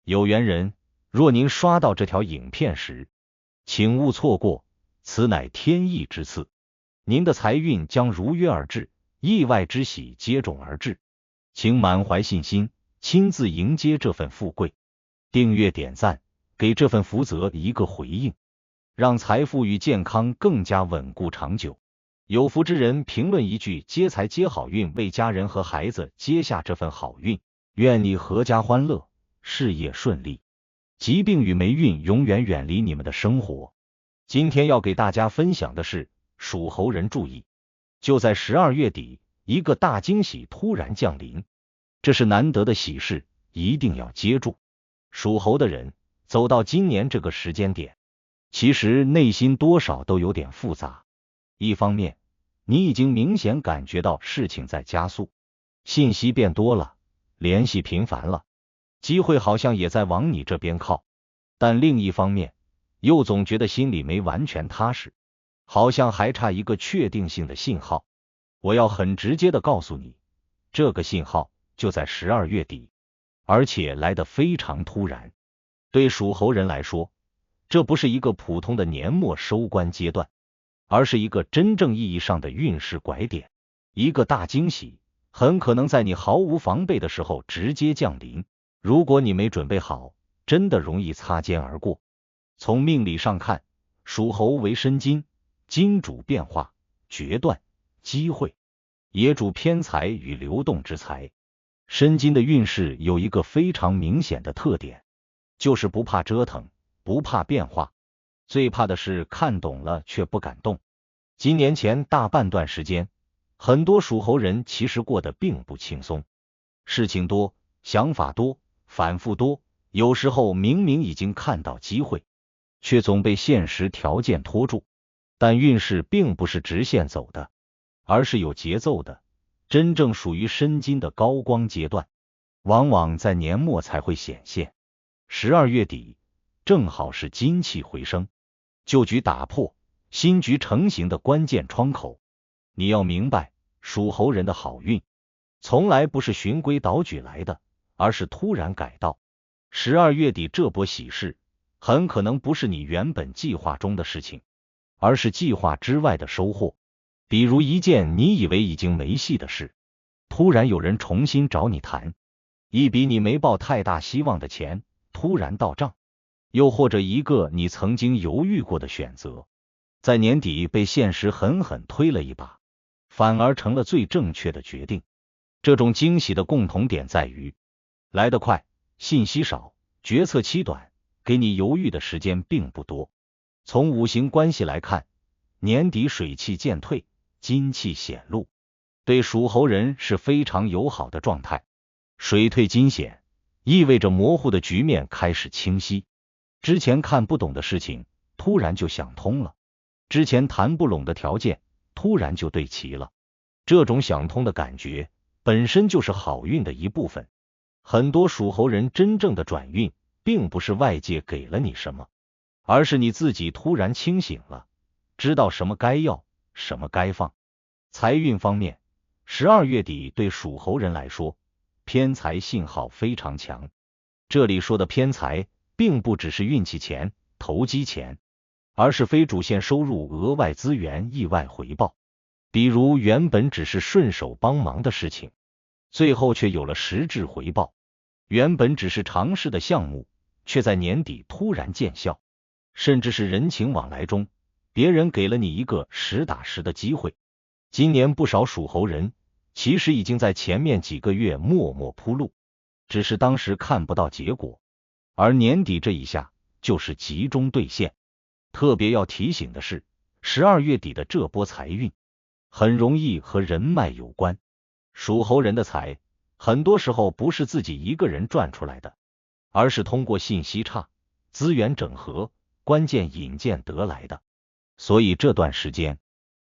有緣人，若您刷到這條影片時，請勿錯過，此乃天意之賜，您的財運將如約而至，意外之喜接踵而至，請滿懷信心，親自迎接這份富貴。訂閱點讚，給這份福澤一個回應，讓財富與健康更加穩固長久。有福之人評論一句接財接好運，為家人和孩子接下這份好運，願你闔家歡樂，事業順利，疾病與霉運永遠遠離你們的生活。今天要給大家分享的是，屬猴人注意，就在12月底，一個大驚喜突然降臨，這是難得的喜事，一定要接住。屬猴的人走到今年這個時間點，其實內心多少都有點複雜。一方面，你已經明顯感覺到事情在加速，信息變多了，聯繫頻繁了，機會好像也在往你這邊靠。但另一方面，又總覺得心裡沒完全踏實，好像還差一個確定性的信號。我要很直接的告訴你，這個信號就在12月底，而且來得非常突然。對屬猴人來說，這不是一個普通的年末收官階段，而是一個真正意義上的運勢拐點，一個大驚喜，很可能在你毫無防備的時候直接降臨。如果你沒準備好，真的容易擦肩而過。從命理上看，屬猴為申金，金主變化、決斷、機會，也主偏財與流動之財。申金的運勢有一個非常明顯的特點，就是不怕折騰，不怕變化，最怕的是看懂了卻不敢動。今年前大半段時間，很多屬猴人其實過得並不輕鬆，事情多，想法多，反復多，有時候明明已經看到機會，卻總被現實條件拖住。但運勢並不是直線走的，而是有節奏的，真正屬於申金的高光階段，往往在年末才會顯現。12月底正好是金氣回升，舊局打破，新局成型的關鍵窗口。你要明白，屬猴人的好運從來不是循規蹈矩來的，而是突然改道。12月底這波喜事很可能不是你原本計劃中的事情，而是計劃之外的收穫。比如一件你以為已經沒戲的事，突然有人重新找你談；一筆你沒抱太大希望的錢突然到賬；又或者一個你曾經猶豫過的選擇，在年底被現實狠狠推了一把，反而成了最正確的決定。這種驚喜的共同點在於，來得快，信息少，決策期短，給你猶豫的時間並不多。從五行關係來看，年底水氣漸退，金氣顯露，對屬猴人是非常友好的狀態。水退金顯，意味着模糊的局面開始清晰，之前看不懂的事情突然就想通了，之前談不攏的條件突然就對齊了。這種想通的感覺本身就是好運的一部分。很多屬猴人真正的轉運並不是外界給了你什麼，而是你自己突然清醒了，知道什麼該要，什麼該放。財運方面，12月底對屬猴人來說，偏財信號非常強。這裡說的偏財並不只是運氣錢、投機錢，而是非主線收入、額外資源、意外回報。比如原本只是順手幫忙的事情，最後卻有了實質回報；原本只是嘗試的項目，卻在年底突然見效；甚至是人情往來中，別人給了你一個實打實的機會。今年不少屬猴人其實已經在前面幾個月默默鋪路，只是當時看不到結果，而年底這一下就是集中兌現。特別要提醒的是，12月底的這波財運很容易和人脈有關。屬猴人的財很多時候不是自己一個人賺出來的，而是通過信息差、資源整合、關鍵引薦得來的。所以這段時間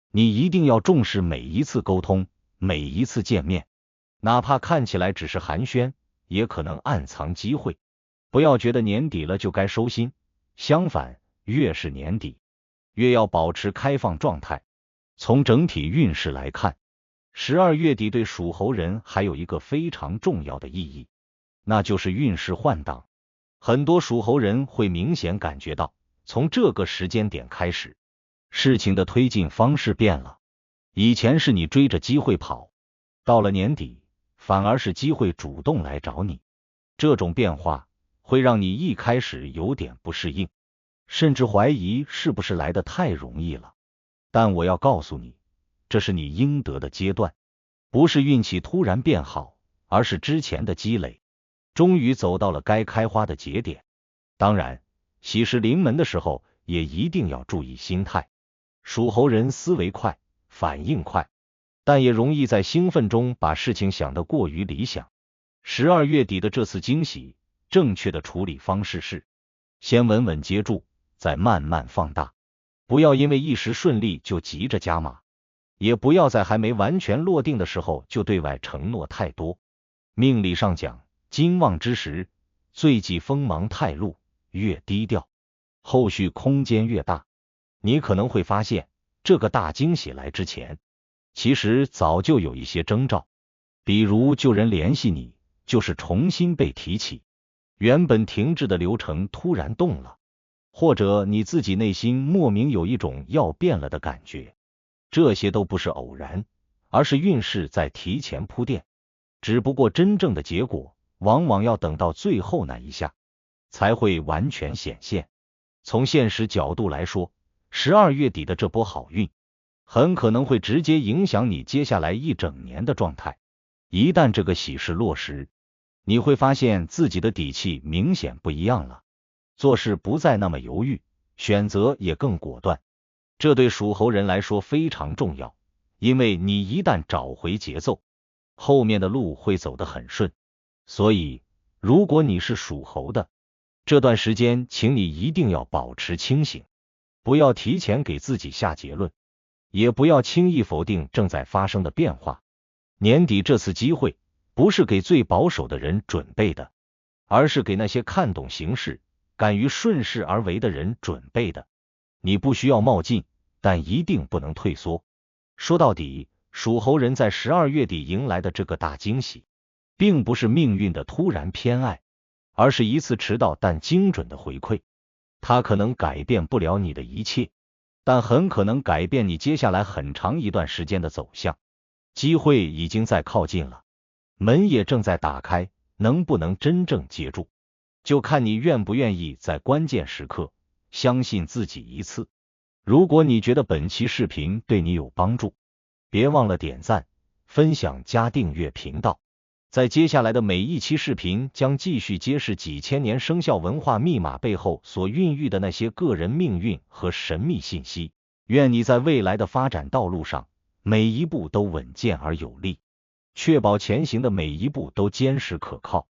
你一定要重視每一次溝通，每一次見面，哪怕看起來只是寒暄，也可能暗藏機會。不要覺得年底了就該收心，相反，越是年底，越要保持開放狀態。從整體運勢來看，12月底對屬猴人還有一個非常重要的意義，那就是運勢換擋。很多屬猴人會明顯感覺到，從這個時間點開始，事情的推進方式變了。以前是你追着机會跑，到了年底，反而是機會主動來找你。這種變化會讓你一開始有點不適應，甚至懷疑是不是來得太容易了。但我要告訴你，這是你應得的階段，不是運氣突然變好，而是之前的積累，終於走到了該開花的節點。當然，喜事臨門的時候，也一定要注意心態。屬猴人思維快，反應快，但也容易在興奮中把事情想得過於理想。12月底的這次驚喜，正確的處理方式是，先穩穩接住，再慢慢放大。不要因為一時順利就急着加碼，也不要在還沒完全落定的時候就对外承諾太多。命理上講，金旺之時，最忌鋒芒太露，越低調，後續空間越大。你可能會發現，這個大驚喜來之前，其實早就有一些徵兆，比如舊人聯繫你，就是重新被提起，原本停滯的流程突然動了，或者你自己內心莫名有一種要變了的感覺。這些都不是偶然，而是運勢在提前鋪墊，只不過真正的結果往往要等到最後那一下才會完全顯現。從現實角度來說，12月底的這波好運很可能會直接影響你接下來一整年的狀態。一旦這個喜事落實，你會發現自己的底氣明顯不一樣了，做事不再那麼猶豫，選擇也更果斷。這對屬猴人來說非常重要，因為你一旦找回節奏，後面的路會走得很順。所以，如果你是屬猴的，這段時間請你一定要保持清醒，不要提前給自己下結論，也不要輕易否定正在發生的變化。年底這次機會不是給最保守的人準備的，而是給那些看懂形勢、敢於順勢而為的人準備的。你不需要冒進，但一定不能退縮。說到底，屬猴人在12月底迎來的這個大驚喜，並不是命運的突然偏愛，而是一次遲到但精準的回饋。它可能改變不了你的一切，但很可能改變你接下來很長一段時間的走向。機會已經在靠近了，門也正在打開，能不能真正接住，就看你願不願意在關鍵時刻相信自己一次。如果你覺得本期視頻對你有幫助，別忘了點讚、分享加訂閱頻道。在接下來的每一期視頻將繼續揭示幾千年生肖文化密碼背後所孕育的那些個人命運和神秘信息。願你在未來的發展道路上，每一步都穩健而有力，確保前行的每一步都堅實可靠。